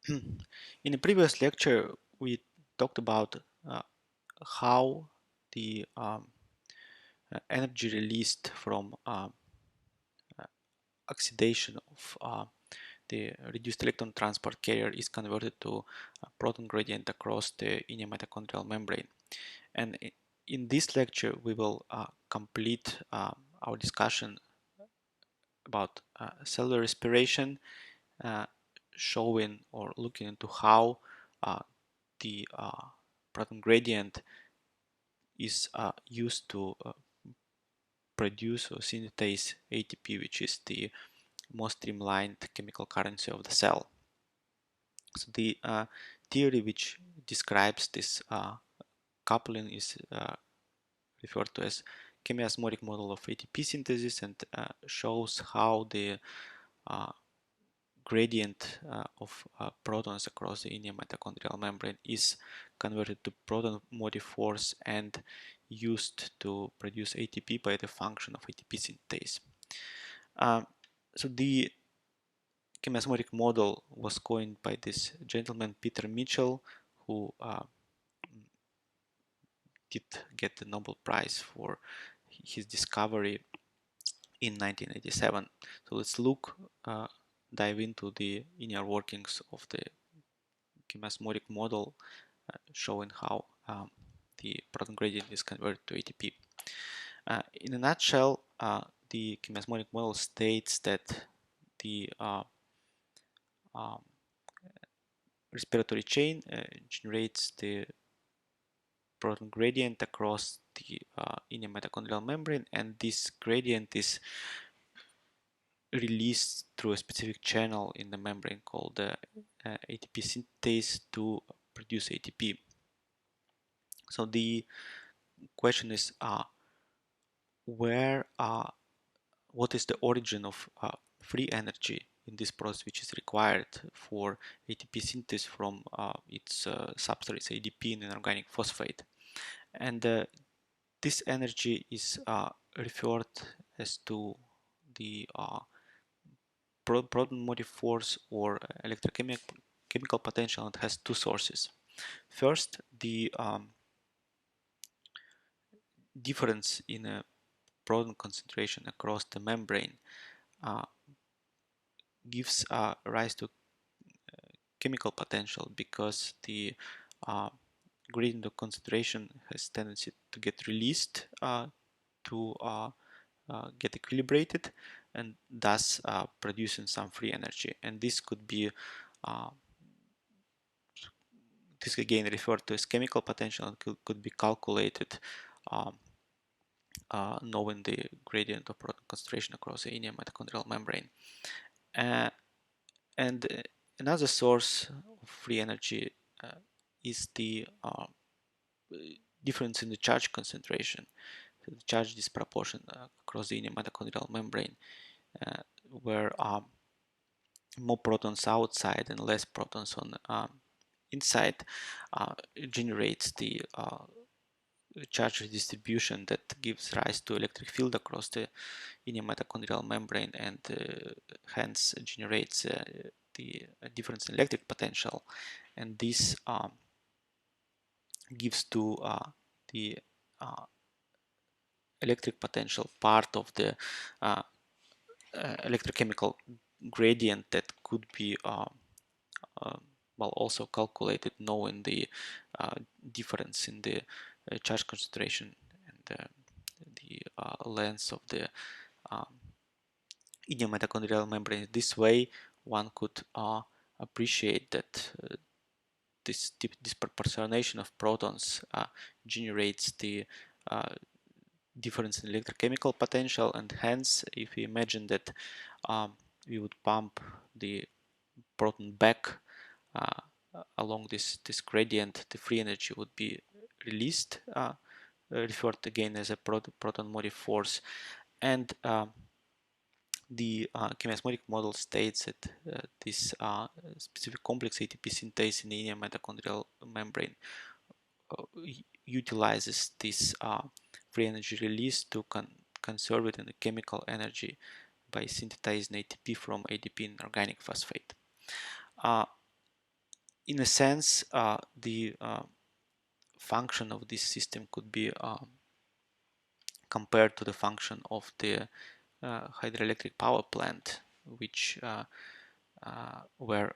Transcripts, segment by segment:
In the previous lecture, we talked about how the energy released from oxidation of the reduced electron transport carrier is converted to a proton gradient across the inner mitochondrial membrane. And in this lecture, we will complete our discussion about cellular respiration, showing or looking into how the proton gradient is used to produce or synthesize ATP, which is the most streamlined chemical currency of the cell. So the theory which describes this coupling is referred to as chemiosmotic model of ATP synthesis, and shows how the gradient of protons across the inner mitochondrial membrane is converted to proton motive force and used to produce ATP by the function of ATP synthase. So the chemiosmotic model was coined by this gentleman Peter Mitchell, who did get the Nobel Prize for his discovery in 1987. So let's dive into the inner workings of the chemiosmotic model, showing how the proton gradient is converted to ATP. In a nutshell, the chemiosmotic model states that the respiratory chain generates the proton gradient across the inner mitochondrial membrane, and this gradient is released through a specific channel in the membrane called the ATP synthase to produce ATP. So the question is what is the origin of free energy in this process, which is required for ATP synthesis from its substrates ADP and inorganic phosphate. And this energy is referred as to the proton motive force or electrochemical potential. It has two sources. First, the difference in a proton concentration across the membrane gives rise to chemical potential, because the gradient of concentration has tendency to get released to get equilibrated, and thus producing some free energy. And this could be this again referred to as chemical potential, and could be calculated knowing the gradient of proton concentration across the inner mitochondrial membrane. And another source of free energy is the difference in the charge concentration, so the charge disproportion across the inner mitochondrial membrane, where more protons outside and less protons on inside generates the charge distribution that gives rise to electric field across the inner mitochondrial membrane, and hence generates the difference in electric potential. And this gives to the electric potential part of the electrochemical gradient that could be well also calculated knowing the difference in the charge concentration and the length of the inner mitochondrial membrane. This way one could appreciate that this disproportionation of protons generates the difference in electrochemical potential, and hence if we imagine that we would pump the proton back along this gradient, the free energy would be released, referred again as a proton motive force. And the chemiosmotic model states that this specific complex ATP synthase in the inner mitochondrial membrane utilizes this free energy release to conserve it in the chemical energy by synthesizing ATP from ADP and organic phosphate. in a sense, the function of this system could be compared to the function of the hydroelectric power plant, which where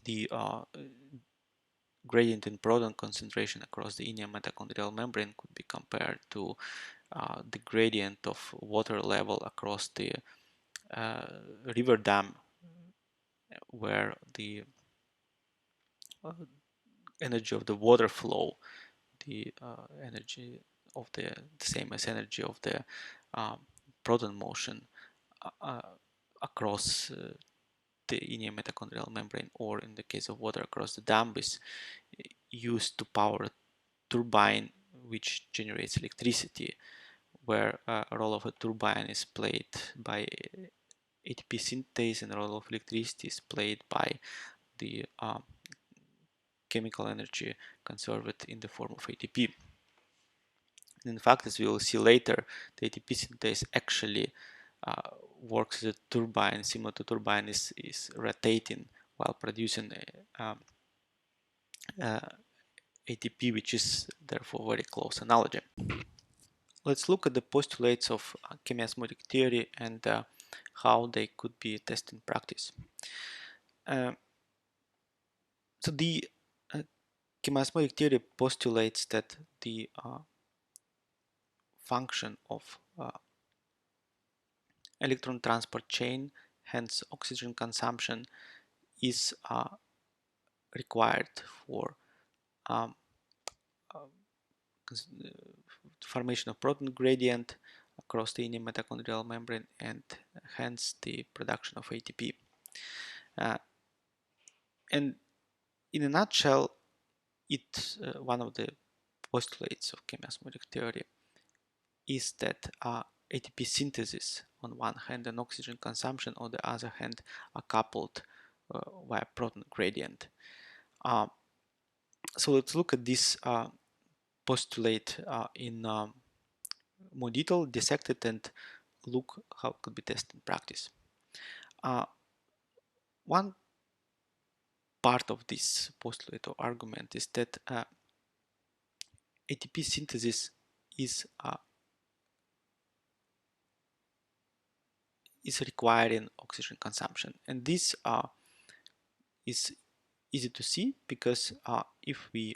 the gradient in proton concentration across the inner mitochondrial membrane could be compared to the gradient of water level across the river dam, where the energy of the water flow, the energy of the same as energy of the um, proton motion across the inner mitochondrial membrane, or in the case of water across the dam, is used to power a turbine which generates electricity, where a role of a turbine is played by ATP synthase and the role of electricity is played by the chemical energy conserved in the form of ATP. And in fact, as we will see later, the ATP synthase actually works as a turbine, similar to turbine is rotating while producing ATP, which is therefore very close analogy. Let's look at the postulates of chemiosmotic theory and how they could be tested in practice. So the chemiosmotic theory postulates that the function of electron transport chain, hence oxygen consumption, is required for um, formation of proton gradient across the inner mitochondrial membrane, and hence the production of ATP. And in a nutshell, it's one of the postulates of chemiosmotic theory is that ATP synthesis on one hand and oxygen consumption on the other hand are coupled via proton gradient. So let's look at this postulate in more detail, dissect it, and look how it could be tested in practice. One part of this postulate or argument is that ATP synthesis is requiring oxygen consumption, and this is easy to see because if we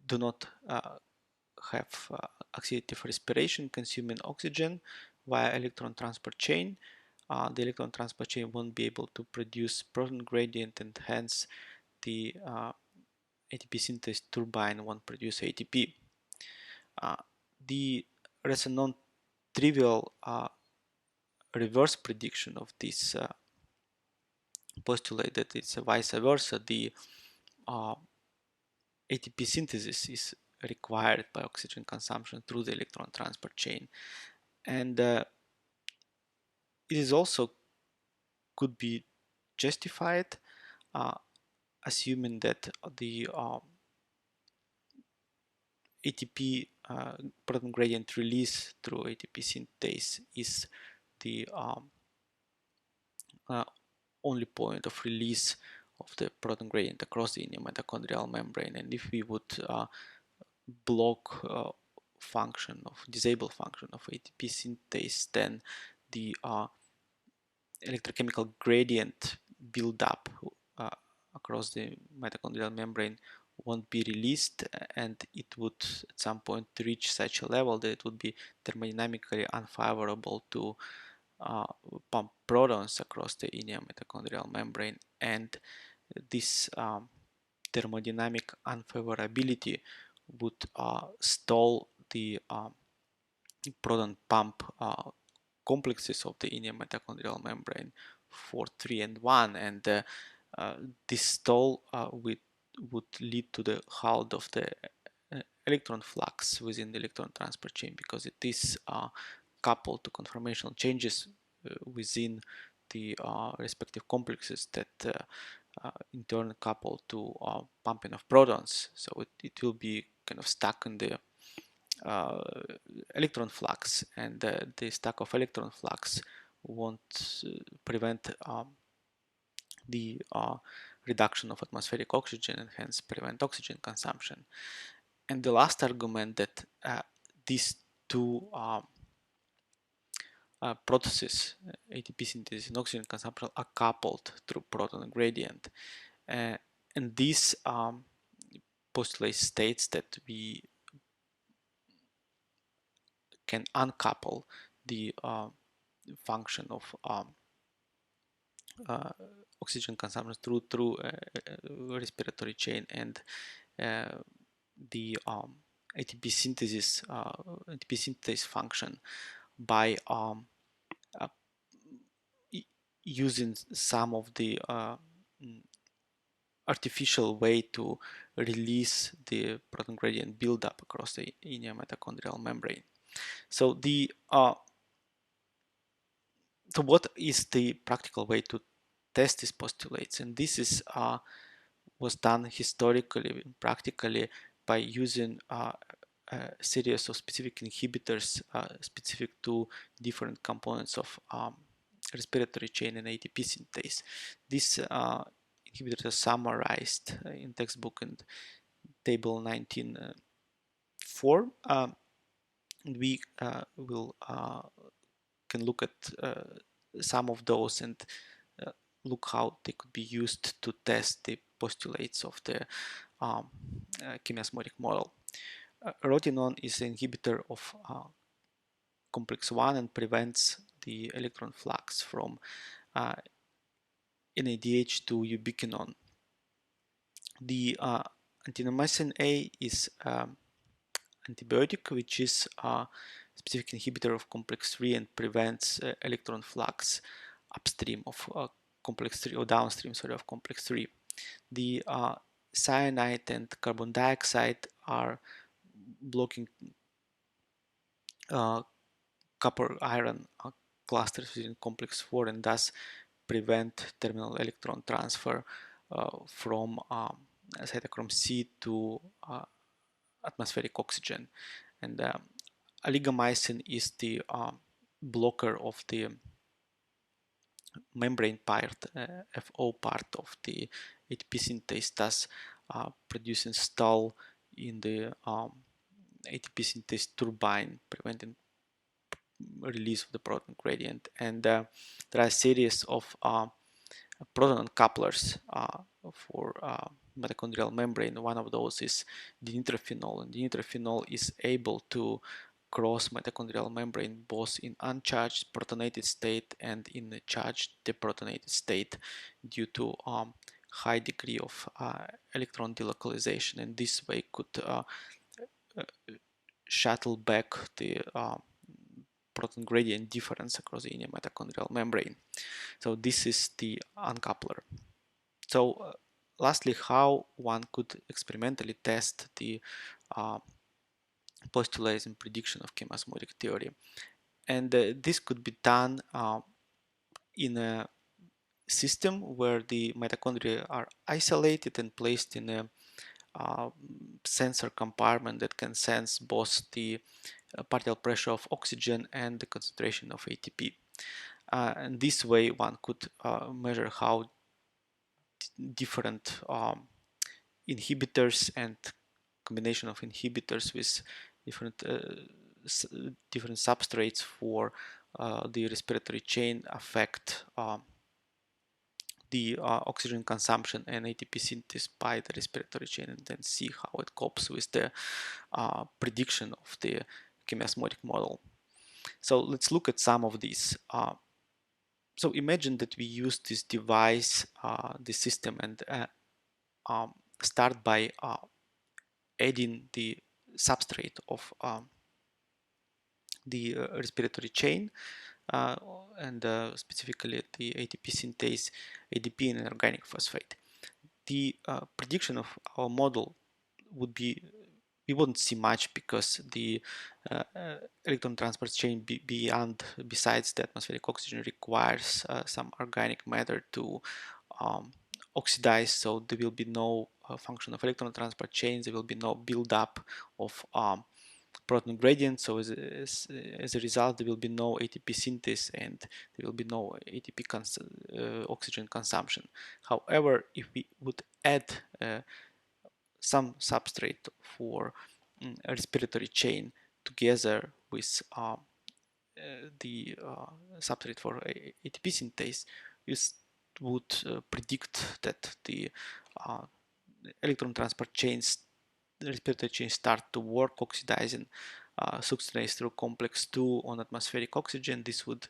do not have oxidative respiration consuming oxygen via electron transport chain, the electron transport chain won't be able to produce proton gradient, and hence the ATP synthase turbine won't produce ATP. There's a non-trivial reverse prediction of this postulate, that it's vice versa. The ATP synthesis is required by oxygen consumption through the electron transport chain, and it is also could be justified assuming that the ATP proton gradient release through ATP synthase is the only point of release of the proton gradient across the inner mitochondrial membrane. And if we would block function of disable function of ATP synthase, then the electrochemical gradient build up across the mitochondrial membrane won't be released, and it would at some point reach such a level that it would be thermodynamically unfavorable to pump protons across the inner mitochondrial membrane, and this thermodynamic unfavorability would stall the proton pump complexes of the inner mitochondrial membrane for 3 and 1, and this stall would lead to the halt of the electron flux within the electron transport chain, because it is coupled to conformational changes within the respective complexes that in turn couple to pumping of protons. So it will be kind of stuck in the electron flux, and the stack of electron flux won't prevent the reduction of atmospheric oxygen and hence prevent oxygen consumption. And the last argument that these two processes, ATP synthesis and oxygen consumption, are coupled through proton gradient. And this postulate states that we can uncouple the function of oxygen consumption through respiratory chain and the ATP synthesis function by uh, using some of the artificial way to release the proton gradient buildup across the inner mitochondrial membrane. So so what is the practical way to test these postulates? And this is was done historically, practically, by using a series of specific inhibitors specific to different components of respiratory chain and ATP synthase. These inhibitors are summarized in textbook and table 19.4. We will can look at some of those and look how they could be used to test the postulates of the chemiosmotic model. Rotenone is an inhibitor of complex 1 and prevents the electron flux from NADH to ubiquinone. The antinomycin A is antibiotic, which is a specific inhibitor of complex 3 and prevents electron flux upstream of complex 3 or downstream, sorry, of complex 3. The cyanide and carbon dioxide are blocking copper iron clusters within complex 4 and thus prevent terminal electron transfer from cytochrome C to atmospheric oxygen. And aligamycin is the blocker of the membrane part, FO part of the ATP synthase, thus producing stall in the ATP synthase turbine, preventing release of the proton gradient. And there are a series of proton couplers for mitochondrial membrane. One of those is dinitrophenol, and dinitrophenol is able to cross mitochondrial membrane both in uncharged protonated state and in a charged deprotonated state due to high degree of electron delocalization, and this way could shuttle back the proton gradient difference across the inner mitochondrial membrane. So this is the uncoupler. So lastly, how one could experimentally test the postulates and prediction of chemiosmotic theory. And this could be done in a system where the mitochondria are isolated and placed in a sensor compartment that can sense both the partial pressure of oxygen and the concentration of ATP. And this way one could measure how different inhibitors and combination of inhibitors with different substrates for the respiratory chain affect the oxygen consumption and ATP synthesis by the respiratory chain, and then see how it copes with the prediction of the chemiosmotic model. So let's look at some of these. So imagine that we use this device, this system, and start by adding the substrate of the respiratory chain and specifically the ATP synthase, ADP, and organic phosphate. The prediction of our model would be, we wouldn't see much because the electron transport chain besides the atmospheric oxygen requires some organic matter to oxidize, so there will be no function of electron transport chains, there will be no buildup of proton gradient. So as a result, there will be no ATP synthesis and there will be no ATP oxygen consumption. However, if we would add some substrate for a respiratory chain together with the substrate for ATP synthase, this would predict that the electron transport chains, the respiratory chains, start to work, oxidizing succinase through complex 2 on atmospheric oxygen. This would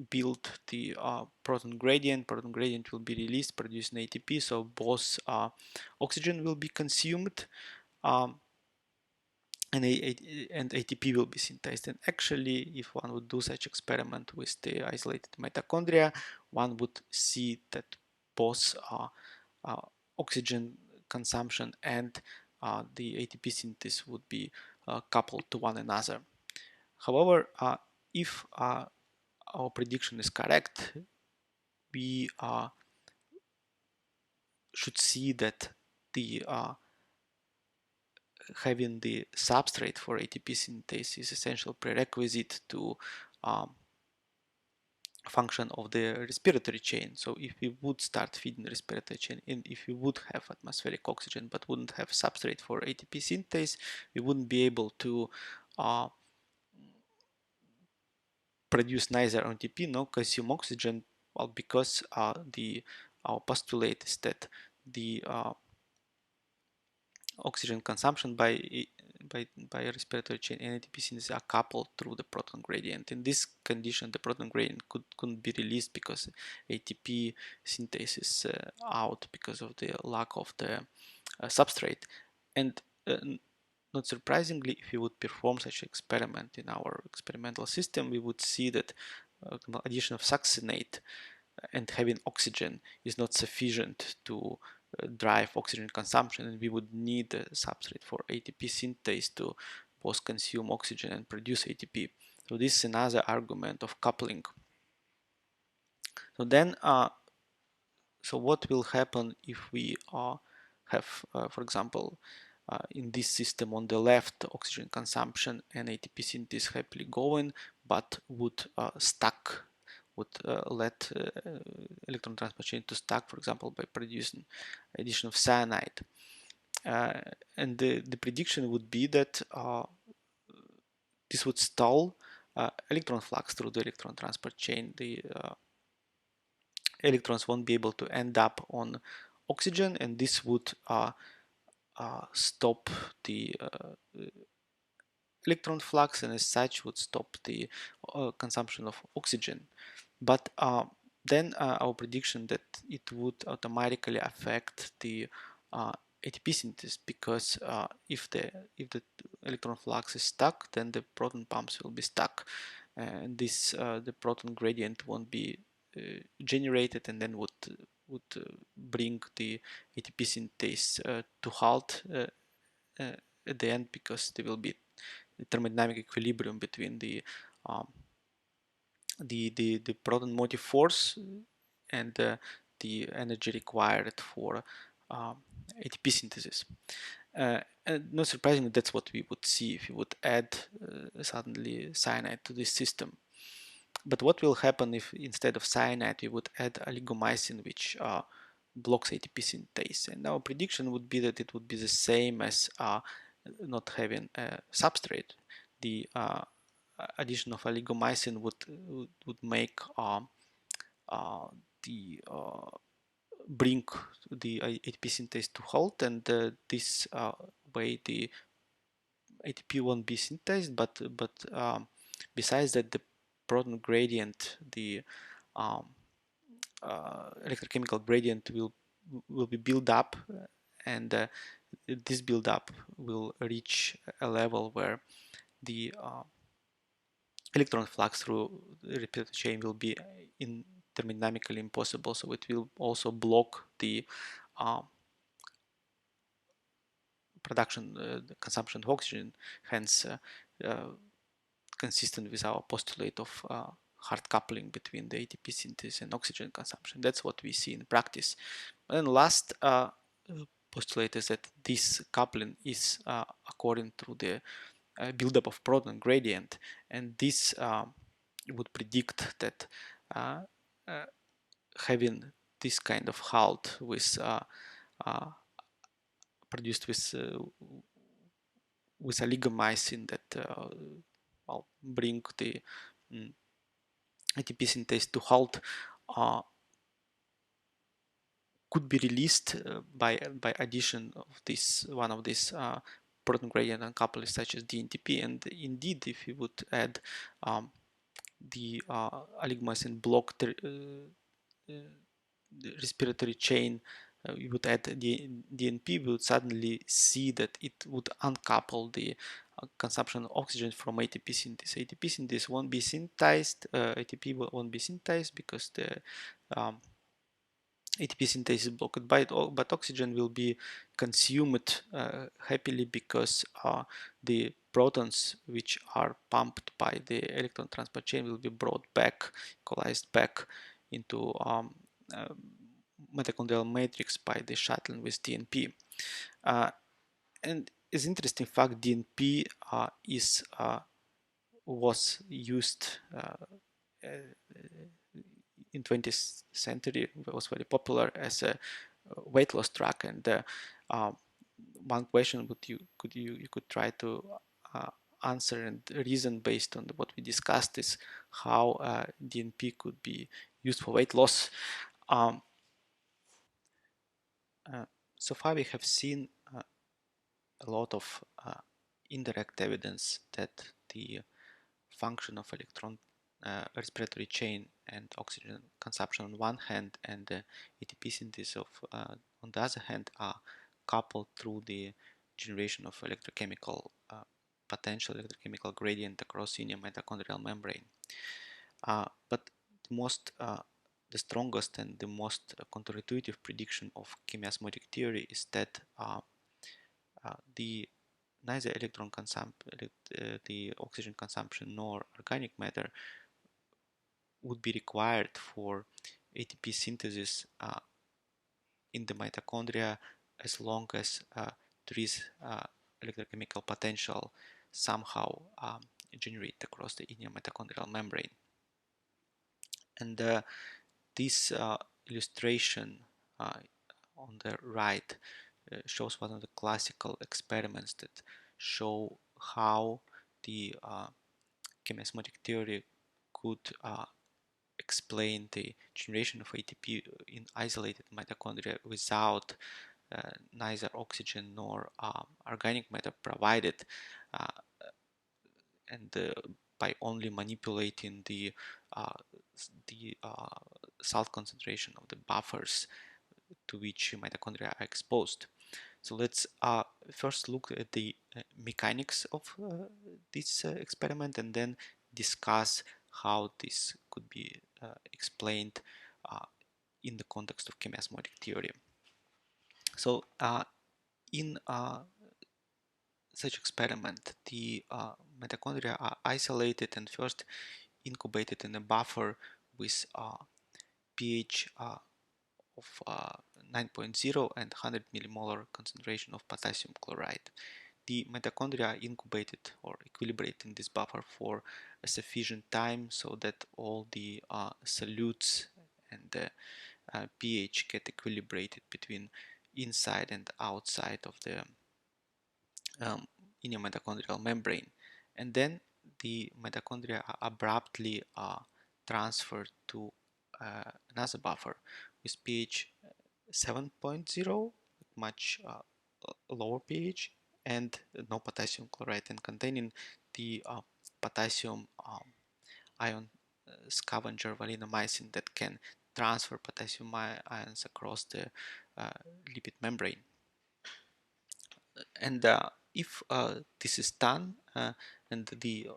build the proton gradient. Proton gradient will be released, producing ATP, so both oxygen will be consumed um, and ATP will be synthesized. And actually, if one would do such experiment with the isolated mitochondria, one would see that both uh, oxygen consumption and the ATP synthesis would be coupled to one another. However, if our prediction is correct, we should see that the having the substrate for ATP synthase is essential prerequisite to um, function of the respiratory chain. So if we would start feeding the respiratory chain, and if we would have atmospheric oxygen but wouldn't have substrate for ATP synthase, we wouldn't be able to produce neither ATP nor consume oxygen. Well, because our postulate is that the oxygen consumption by respiratory chain and ATP synthesis are coupled through the proton gradient. In this condition, the proton gradient couldn't be released because ATP synthesis is out because of the lack of the substrate. And not surprisingly, if we would perform such an experiment in our experimental system, we would see that addition of succinate and having oxygen is not sufficient to drive oxygen consumption, and we would need a substrate for ATP synthase to both consume oxygen and produce ATP. So this is another argument of coupling. So then, so what will happen if we have, for example, in this system on the left, oxygen consumption and ATP synthesis happily going, but would stuck, would let electron transport chain to stuck, for example, by producing addition of cyanide. And the prediction would be that this would stall electron flux through the electron transport chain. The electrons won't be able to end up on oxygen, and this would stop the electron flux, and as such would stop the consumption of oxygen. But then our prediction that it would automatically affect the ATP synthesis, because if the electron flux is stuck, then the proton pumps will be stuck, and this the proton gradient won't be generated, and then would bring the ATP synthase to halt at the end, because there will be thermodynamic equilibrium between um, the proton motive force and the energy required for ATP synthesis. And not surprisingly, that's what we would see if we would add suddenly cyanide to this system. But what will happen if instead of cyanide we would add oligomycin, which blocks ATP synthase? And our prediction would be that it would be the same as not having a substrate. The addition of oligomycin would make the bring the ATP synthase to halt, and this way the ATP won't be synthesized. But besides that, the proton gradient, the electrochemical gradient will be built up, and this build up will reach a level where the electron flux through the repeated chain will be thermodynamically impossible. So it will also block the production, the consumption of oxygen, hence consistent with our postulate of hard coupling between the ATP synthesis and oxygen consumption. That's what we see in practice. And then last postulate is that this coupling is according to the buildup of proton gradient, and this would predict that uh, uh, having this kind of halt with uh, produced with oligomycin that well, bring the ATP synthase to halt could be released by addition of this one of these proton gradient uncouplers such as DNTP. And indeed, if we would add the oligomycin block the respiratory chain, we would add the DNP, we would suddenly see that it would uncouple the consumption of oxygen from ATP synthase. ATP synthase won't be synthesized, ATP won't be synthesized because the ATP synthase is blocked by it, but oxygen will be consumed happily because the protons which are pumped by the electron transport chain will be brought back, equalized back into uh, mitochondrial matrix by the shuttling with DNP. And as interesting fact, DNP was used in 20th century, was very popular as a weight loss drug. And one question would you could try to answer and reason based on what we discussed is how DNP could be used for weight loss. Um, so far we have seen a lot of indirect evidence that the function of electron respiratory chain and oxygen consumption on one hand and the ATP synthesis on the other hand are coupled through the generation of electrochemical potential electrochemical gradient across inner mitochondrial membrane. But the strongest and the most counterintuitive prediction of chemiosmotic theory is that the neither the oxygen consumption nor organic matter would be required for ATP synthesis in the mitochondria as long as there is electrochemical potential somehow generated across the inner mitochondrial membrane. And this illustration on the right shows one of the classical experiments that show how the chemiosmotic theory could explain the generation of ATP in isolated mitochondria without neither oxygen nor organic matter provided, uh, and by only manipulating the salt concentration of the buffers to which mitochondria are exposed. So let's first look at the mechanics of this experiment and then discuss how this could be explained in the context of chemiosmotic theory. So in such experiment, the mitochondria are isolated and first incubated in a buffer with pH of 9.0 and 100 millimolar concentration of potassium chloride. The mitochondria are incubated or equilibrate in this buffer for a sufficient time so that all the solutes and the pH get equilibrated between inside and outside of the inner mitochondrial membrane. And then the mitochondria are abruptly transferred to another buffer with pH 7.0, much lower pH, and no potassium chloride, and containing the potassium ion scavenger valinomycin that can transfer potassium ions across the lipid membrane. And if this is done and the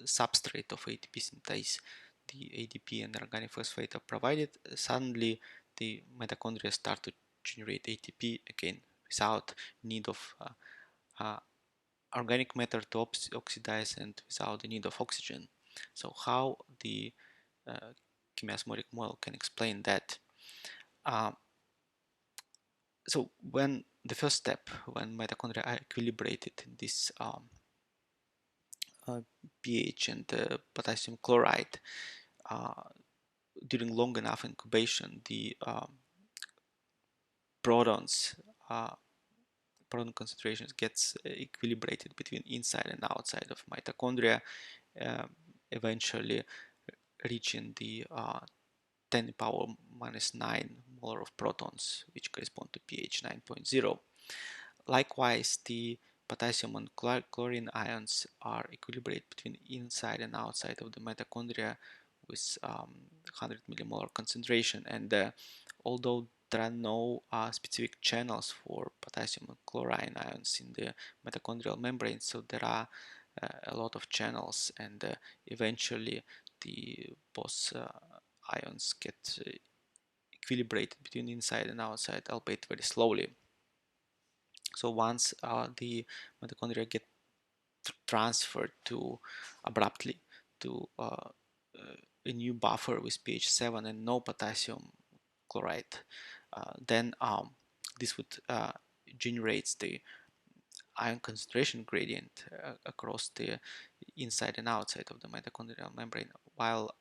substrate of ATP synthase, the ADP and organic phosphate are provided, suddenly the mitochondria start to generate ATP again without need of organic matter to oxidize and without the need of oxygen. So how the chemiosmotic model can explain that? So when the first step, when mitochondria are equilibrated in this pH and potassium chloride during long enough incubation, the protons proton concentrations gets equilibrated between inside and outside of mitochondria, eventually reaching the 10 power minus 9 molar of protons, which correspond to pH 9.0. Likewise, the potassium and chlorine ions are equilibrated between inside and outside of the mitochondria with 100 millimolar concentration, and although there are no specific channels for potassium and chlorine ions in the mitochondrial membrane, so there are a lot of channels, and eventually the both ions get equilibrated between inside and outside, albeit very slowly. So once the mitochondria get transferred to abruptly to a new buffer with pH 7 and no potassium chloride, then this would generates the ion concentration gradient across the inside and outside of the mitochondrial membrane, while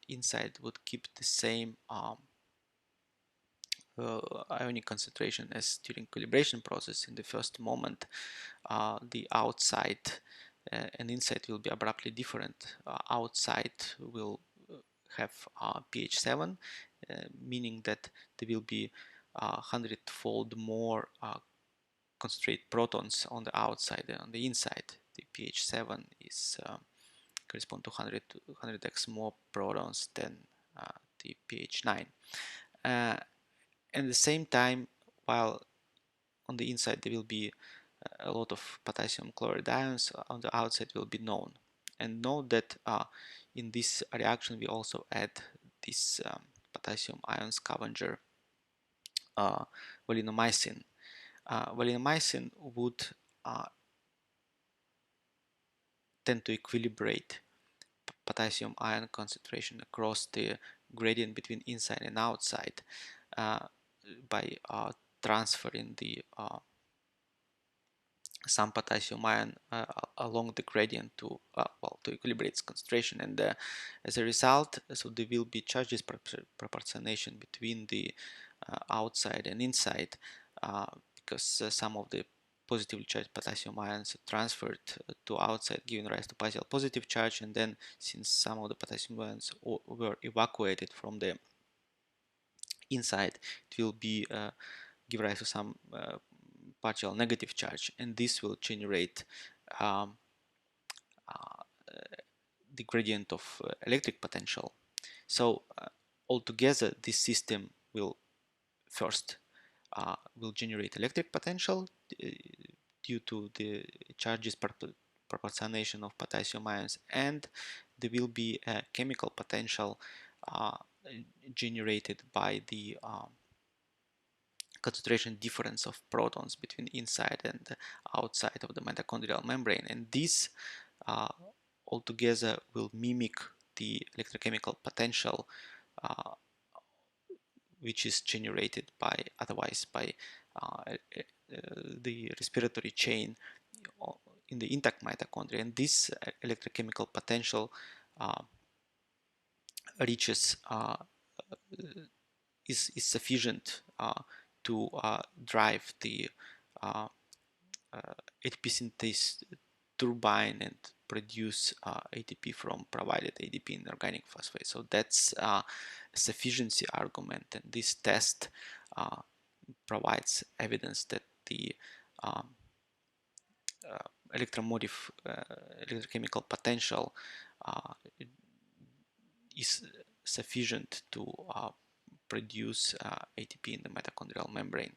inside would keep the same ionic concentration as during calibration process. In the first moment, the outside and inside will be abruptly different. Outside will have pH 7, meaning that there will be 100-fold more concentrated protons on the outside than on the inside. The pH 7 is correspond to 100x more protons than the pH 9. At the same time, while on the inside there will be a lot of potassium chloride ions, on the outside will be known. And note that in this reaction we also add this potassium ion scavenger, valinomycin. Valinomycin would tend to equilibrate potassium ion concentration across the gradient between inside and outside by transferring the some potassium ion along the gradient to to equilibrate its concentration, and as a result, so there will be charge disproportionation between the outside and inside, because some of the positively charged potassium ions are transferred to outside, giving rise to partial positive charge, and then since some of the potassium ions were evacuated from the inside, it will be give rise to some partial negative charge, and this will generate the gradient of electric potential. So altogether this system will first will generate electric potential due to the charges proportionation of potassium ions, and there will be a chemical potential generated by the concentration difference of protons between inside and outside of the mitochondrial membrane, and this altogether will mimic the electrochemical potential which is generated by otherwise by the respiratory chain in the intact mitochondria, and this electrochemical potential reaches is sufficient to drive the ATP synthase turbine and produce ATP from provided ADP in organic phosphate. So that's a sufficiency argument, and this test provides evidence that the electromotive electrochemical potential is sufficient to produce ATP in the mitochondrial membrane.